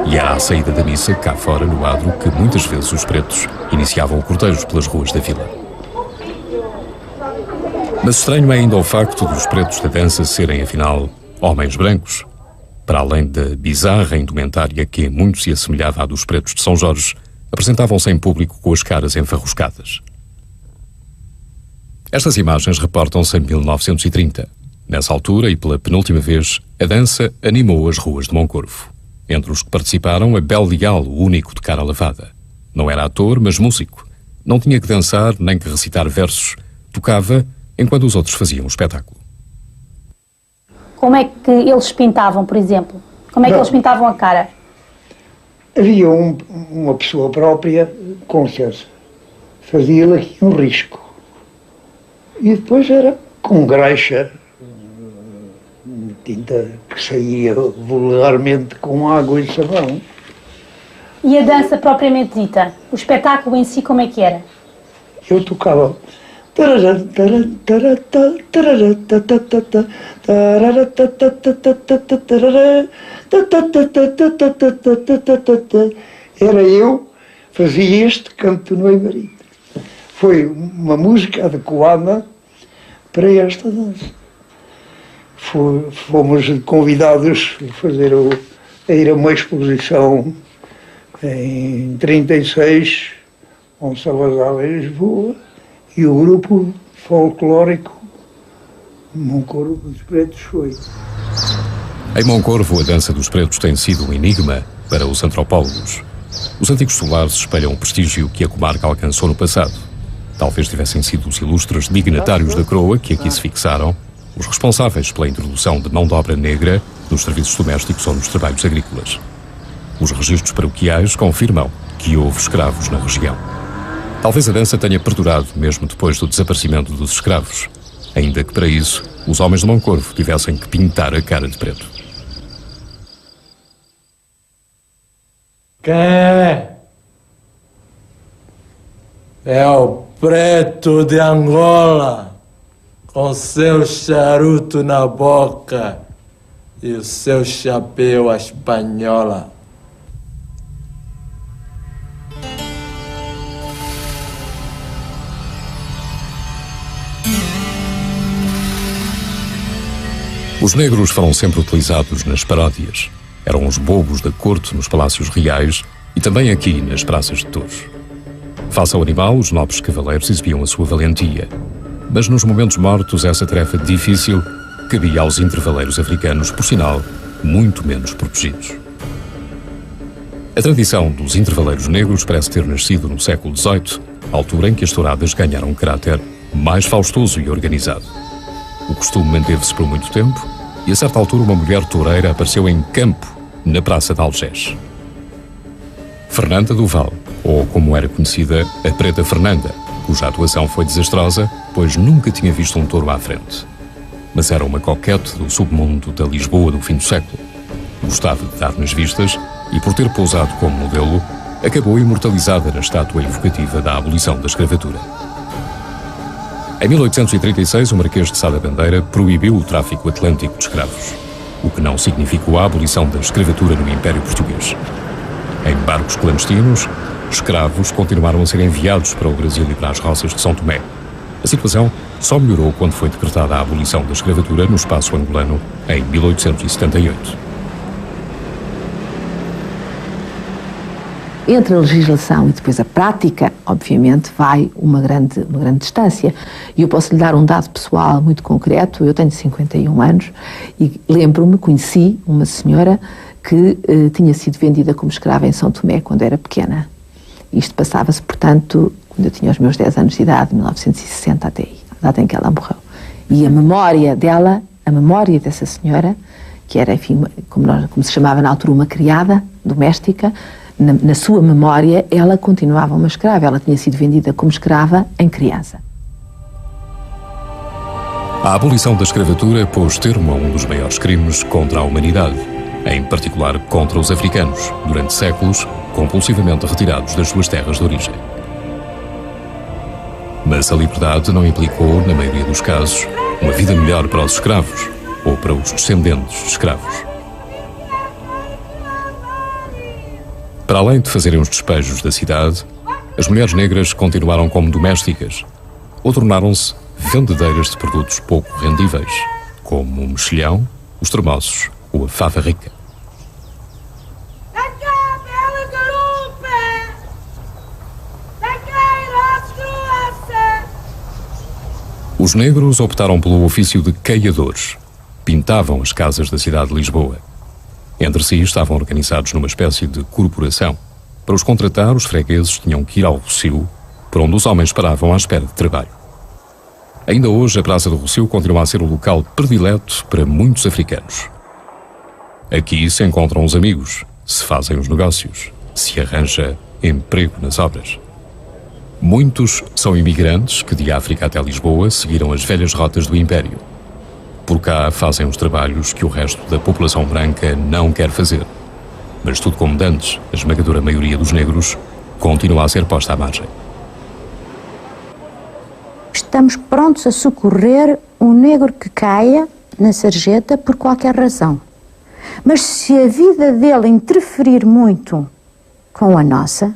E há a saída da missa, cá fora, no adro, que muitas vezes os pretos iniciavam cortejos pelas ruas da vila. Mas estranho é ainda o facto dos pretos da dança serem, afinal, homens brancos. Para além da bizarra indumentária que em muito se assemelhava à dos pretos de São Jorge, apresentavam-se em público com as caras enfarruscadas. Estas imagens reportam-se em 1930. Nessa altura, e pela penúltima vez, a dança animou as ruas de Moncorvo. Entre os que participaram, Abel Leal, o único de cara lavada. Não era ator, mas músico. Não tinha que dançar nem que recitar versos. Tocava enquanto os outros faziam o espetáculo. Como é que eles pintavam, por exemplo? Como é que eles pintavam a cara? Havia uma pessoa própria, com licença, fazia-lhe aqui um risco. E depois era com greixa, tinta que saía vulgarmente com água e sabão. E a dança propriamente dita? O espetáculo em si, como é que era? Eu tocava. Era eu, fazia este canto no Noivarito. Foi uma música adequada para esta dança. Fomos convidados a ir a uma exposição em 36, com Salazar em Lisboa, e o grupo folclórico Moncorvo dos Pretos foi. Em Moncorvo, a dança dos pretos tem sido um enigma para os antropólogos. Os antigos solares espelham o prestígio que a comarca alcançou no passado. Talvez tivessem sido os ilustres dignatários da coroa que aqui se fixaram, os responsáveis pela introdução de mão de obra negra nos serviços domésticos ou nos trabalhos agrícolas. Os registros paroquiais confirmam que houve escravos na região. Talvez a dança tenha perdurado mesmo depois do desaparecimento dos escravos, ainda que para isso os homens de Moncorvo tivessem que pintar a cara de preto. Quem é? É o preto de Angola, com seu charuto na boca e o seu chapéu à espanhola. Os negros foram sempre utilizados nas paródias. Eram os bobos da corte nos palácios reais e também aqui nas praças de touros. Face ao animal, os nobres cavaleiros exibiam a sua valentia. Mas nos momentos mortos, essa tarefa difícil cabia aos intervaleiros africanos, por sinal, muito menos protegidos. A tradição dos intervaleiros negros parece ter nascido no século XVIII, altura em que as touradas ganharam um caráter mais faustoso e organizado. O costume manteve-se por muito tempo e, a certa altura, uma mulher toureira apareceu em campo, na Praça de Algés. Fernanda do Val, ou como era conhecida, a Preta Fernanda, cuja atuação foi desastrosa, pois nunca tinha visto um touro à frente. Mas era uma coquete do submundo da Lisboa do fim do século. Gostava de dar nas vistas e, por ter pousado como modelo, acabou imortalizada na estátua evocativa da abolição da escravatura. Em 1836, o Marquês de Sá da Bandeira proibiu o tráfico atlântico de escravos, o que não significou a abolição da escravatura no Império Português. Em barcos clandestinos, escravos continuaram a ser enviados para o Brasil e para as roças de São Tomé. A situação só melhorou quando foi decretada a abolição da escravatura no espaço angolano em 1878. Entre a legislação e depois a prática, obviamente, vai uma grande distância. E eu posso lhe dar um dado pessoal muito concreto. Eu tenho 51 anos e lembro-me, conheci uma senhora que tinha sido vendida como escrava em São Tomé quando era pequena. Isto passava-se, portanto, quando eu tinha os meus 10 anos de idade, 1960 até aí, a data em que ela morreu. E a memória dela, a memória dessa senhora, que era, enfim, como se chamava na altura, uma criada doméstica, na sua memória, ela continuava uma escrava. Ela tinha sido vendida como escrava em criança. A abolição da escravatura pôs termo a um dos maiores crimes contra a humanidade, em particular contra os africanos, durante séculos, compulsivamente retirados das suas terras de origem. Mas a liberdade não implicou, na maioria dos casos, uma vida melhor para os escravos ou para os descendentes de escravos. Para além de fazerem os despejos da cidade, as mulheres negras continuaram como domésticas ou tornaram-se vendedeiras de produtos pouco rendíveis, como o mexilhão, os termossos ou a fava rica. Os negros optaram pelo ofício de caiadores. Pintavam as casas da cidade de Lisboa. Entre si estavam organizados numa espécie de corporação. Para os contratar, os fregueses tinham que ir ao Rossio, por onde os homens paravam à espera de trabalho. Ainda hoje, a Praça do Rossio continua a ser o local predileto para muitos africanos. Aqui se encontram os amigos, se fazem os negócios, se arranja emprego nas obras. Muitos são imigrantes que de África até Lisboa seguiram as velhas rotas do Império. Por cá fazem os trabalhos que o resto da população branca não quer fazer. Mas tudo como dantes, a esmagadora maioria dos negros continua a ser posta à margem. Estamos prontos a socorrer um negro que caia na sarjeta por qualquer razão. Mas se a vida dele interferir muito com a nossa,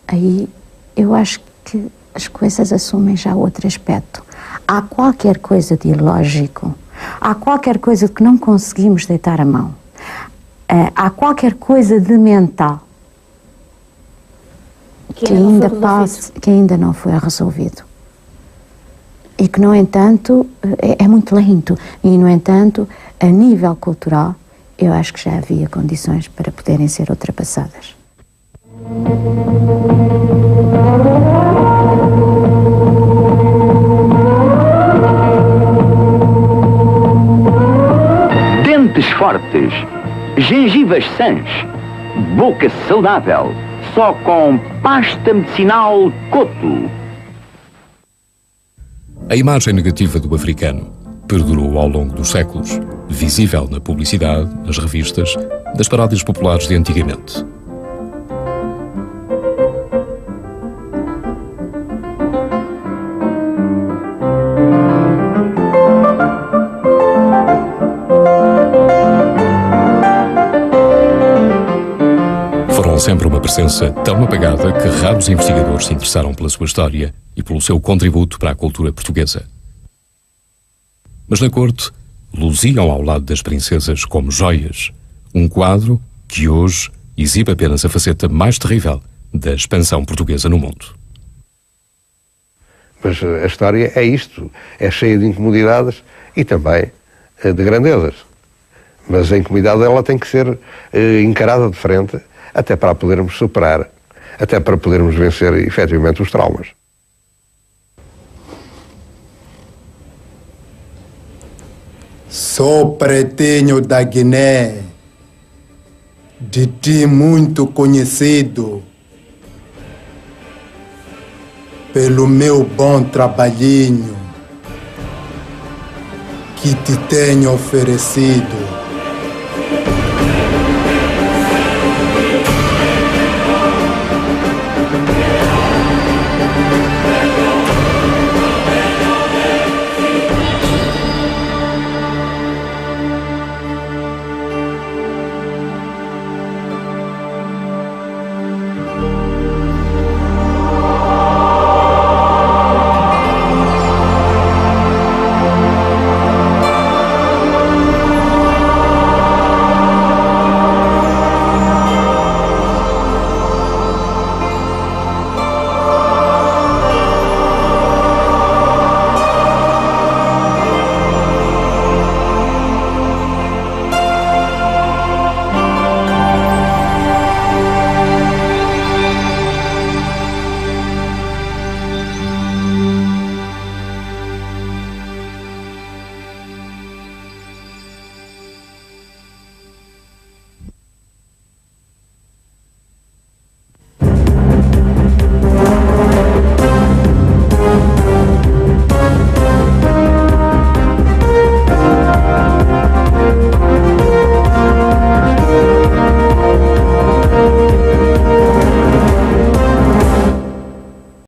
aí eu acho que as coisas assumem já outro aspecto. Há qualquer coisa de ilógico, há qualquer coisa de que não conseguimos deitar a mão, há qualquer coisa de mental que ainda não foi resolvido. E que, no entanto, é muito lento. E, no entanto, a nível cultural, eu acho que já havia condições para poderem ser ultrapassadas. Dentes fortes, gengivas sãs, boca saudável, só com pasta medicinal Coto. A imagem negativa do africano perdurou ao longo dos séculos, visível na publicidade, nas revistas, das paródias populares de antigamente. Foram sempre uma presença tão apagada que raros investigadores se interessaram pela sua história e pelo seu contributo para a cultura portuguesa. Mas na corte, luziam ao lado das princesas como joias, um quadro que hoje exibe apenas a faceta mais terrível da expansão portuguesa no mundo. Mas a história é isto, é cheia de incomodidades e também de grandezas. Mas a incomodidade ela tem que ser encarada de frente, até para a podermos superar, até para podermos vencer efetivamente os traumas. Sou pretinho da Guiné, de ti muito conhecido, pelo meu bom trabalhinho que te tenho oferecido.